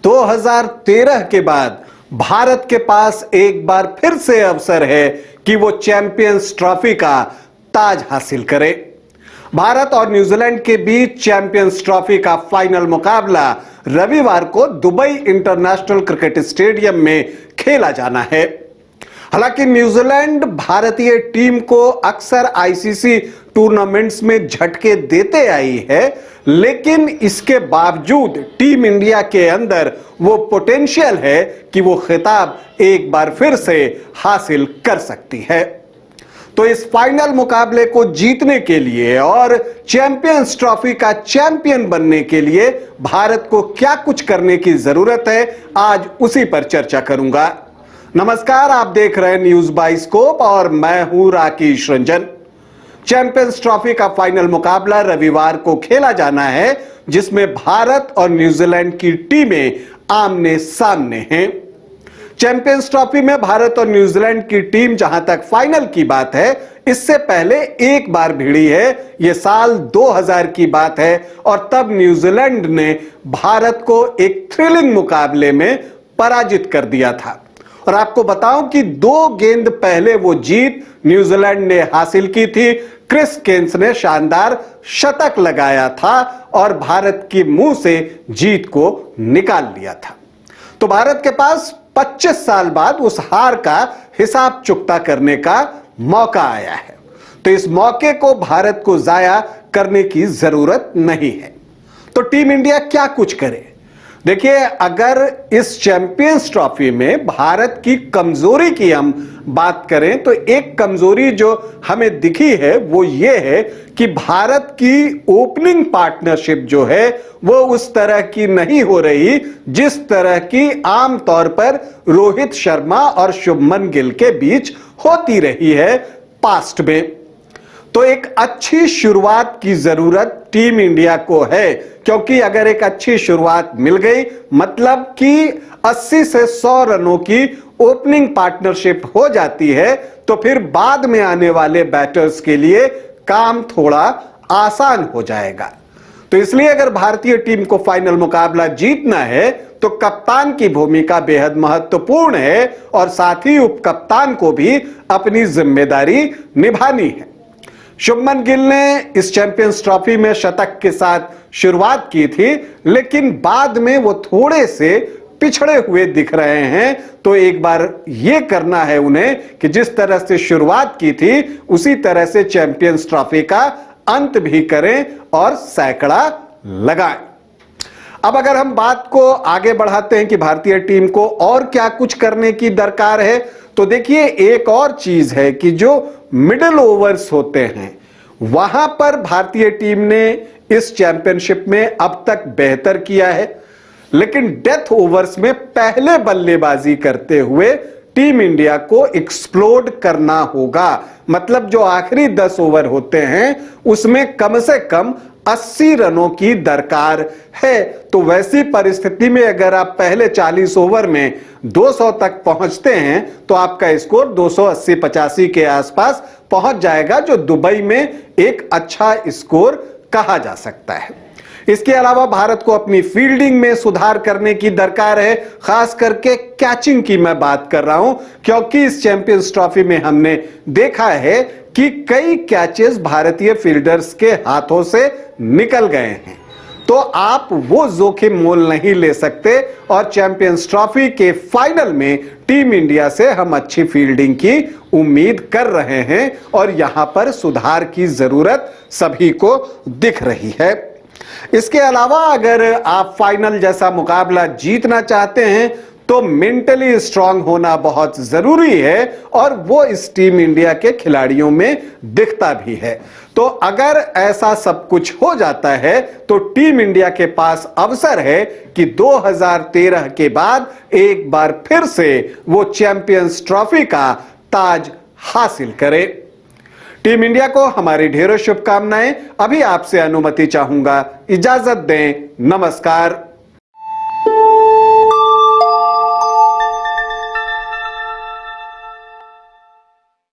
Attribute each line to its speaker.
Speaker 1: 2013 के बाद भारत के पास एक बार फिर से अवसर है कि वो चैंपियंस ट्रॉफी का ताज हासिल करे। भारत और न्यूजीलैंड के बीच चैंपियंस ट्रॉफी का फाइनल मुकाबला रविवार को दुबई इंटरनेशनल क्रिकेट स्टेडियम में खेला जाना है। हालांकि न्यूजीलैंड भारतीय टीम को अक्सर आईसीसी टूर्नामेंट्स में झटके देते आई है, लेकिन इसके बावजूद टीम इंडिया के अंदर वो पोटेंशियल है कि वो खिताब एक बार फिर से हासिल कर सकती है। तो इस फाइनल मुकाबले को जीतने के लिए और चैंपियंस ट्रॉफी का चैंपियन बनने के लिए भारत को क्या कुछ करने की जरूरत है, आज उसी पर चर्चा करूंगा। नमस्कार, आप देख रहे हैं न्यूज बाइस्कोप और मैं हूं राकेश रंजन। चैंपियंस ट्रॉफी का फाइनल मुकाबला रविवार को खेला जाना है, जिसमें भारत और न्यूजीलैंड की टीमें आमने सामने हैं। चैंपियंस ट्रॉफी में भारत और न्यूजीलैंड की टीम जहां तक फाइनल की बात है, इससे पहले एक बार भिड़ी है। यह साल 2000 की बात है और तब न्यूजीलैंड ने भारत को एक थ्रिलिंग मुकाबले में पराजित कर दिया था। और आपको बताऊं कि 2 गेंद पहले वो जीत न्यूजीलैंड ने हासिल की थी। क्रिस केन्स ने शानदार शतक लगाया था और भारत के मुंह से जीत को निकाल लिया था। तो भारत के पास 25 साल बाद उस हार का हिसाब चुकता करने का मौका आया है। तो इस मौके को भारत को जाया करने की जरूरत नहीं है। तो टीम इंडिया क्या कुछ करे? देखिए, अगर इस चैंपियंस ट्रॉफी में भारत की कमजोरी की हम बात करें तो एक कमजोरी जो हमें दिखी है वो ये है कि भारत की ओपनिंग पार्टनरशिप जो है वो उस तरह की नहीं हो रही जिस तरह की आमतौर पर रोहित शर्मा और शुभमन गिल के बीच होती रही है पास्ट में। तो एक अच्छी शुरुआत की जरूरत टीम इंडिया को है, क्योंकि अगर एक अच्छी शुरुआत मिल गई मतलब कि 80 से 100 रनों की ओपनिंग पार्टनरशिप हो जाती है, तो फिर बाद में आने वाले बैटर्स के लिए काम थोड़ा आसान हो जाएगा। तो इसलिए अगर भारतीय टीम को फाइनल मुकाबला जीतना है तो कप्तान की भूमिका बेहद महत्वपूर्ण है और साथ ही उप कप्तान को भी अपनी जिम्मेदारी निभानी है। शुभमन गिल ने इस चैंपियंस ट्रॉफी में शतक के साथ शुरुआत की थी, लेकिन बाद में वो थोड़े से पिछड़े हुए दिख रहे हैं। तो एक बार ये करना है उन्हें कि जिस तरह से शुरुआत की थी उसी तरह से चैंपियंस ट्रॉफी का अंत भी करें और सैकड़ा लगाएं। अब अगर हम बात को आगे बढ़ाते हैं कि भारतीय टीम को और क्या कुछ करने की दरकार है, तो देखिए एक और चीज है कि जो मिडिल ओवर्स होते हैं वहां पर भारतीय टीम ने इस चैंपियनशिप में अब तक बेहतर किया है, लेकिन डेथ ओवर्स में पहले बल्लेबाजी करते हुए टीम इंडिया को एक्सप्लोड करना होगा। मतलब जो आखिरी 10 ओवर होते हैं उसमें कम से कम 80 रनों की दरकार है। तो वैसी परिस्थिति में अगर आप पहले 40 ओवर में 200 तक पहुंचते हैं तो आपका स्कोर 280-85 के आसपास पहुंच जाएगा, जो दुबई में एक अच्छा स्कोर कहा जा सकता है। इसके अलावा भारत को अपनी फील्डिंग में सुधार करने की दरकार है, खास करके कैचिंग की मैं बात कर रहा हूं, क्योंकि इस चैंपियंस ट्रॉफी में हमने देखा है कि कई कैचेस भारतीय फील्डर्स के हाथों से निकल गए हैं। तो आप वो जोखिम मोल नहीं ले सकते और चैंपियंस ट्रॉफी के फाइनल में टीम इंडिया से हम अच्छी फील्डिंग की उम्मीद कर रहे हैं और यहां पर सुधार की जरूरत सभी को दिख रही है। इसके अलावा अगर आप फाइनल जैसा मुकाबला जीतना चाहते हैं तो मेंटली स्ट्रांग होना बहुत जरूरी है और वो इस टीम इंडिया के खिलाड़ियों में दिखता भी है। तो अगर ऐसा सब कुछ हो जाता है तो टीम इंडिया के पास अवसर है कि 2013 के बाद एक बार फिर से वो चैंपियंस ट्रॉफी का ताज हासिल करे। टीम इंडिया को हमारी ढेरों शुभकामनाएं। अभी आपसे अनुमति चाहूंगा, इजाजत दें, नमस्कार।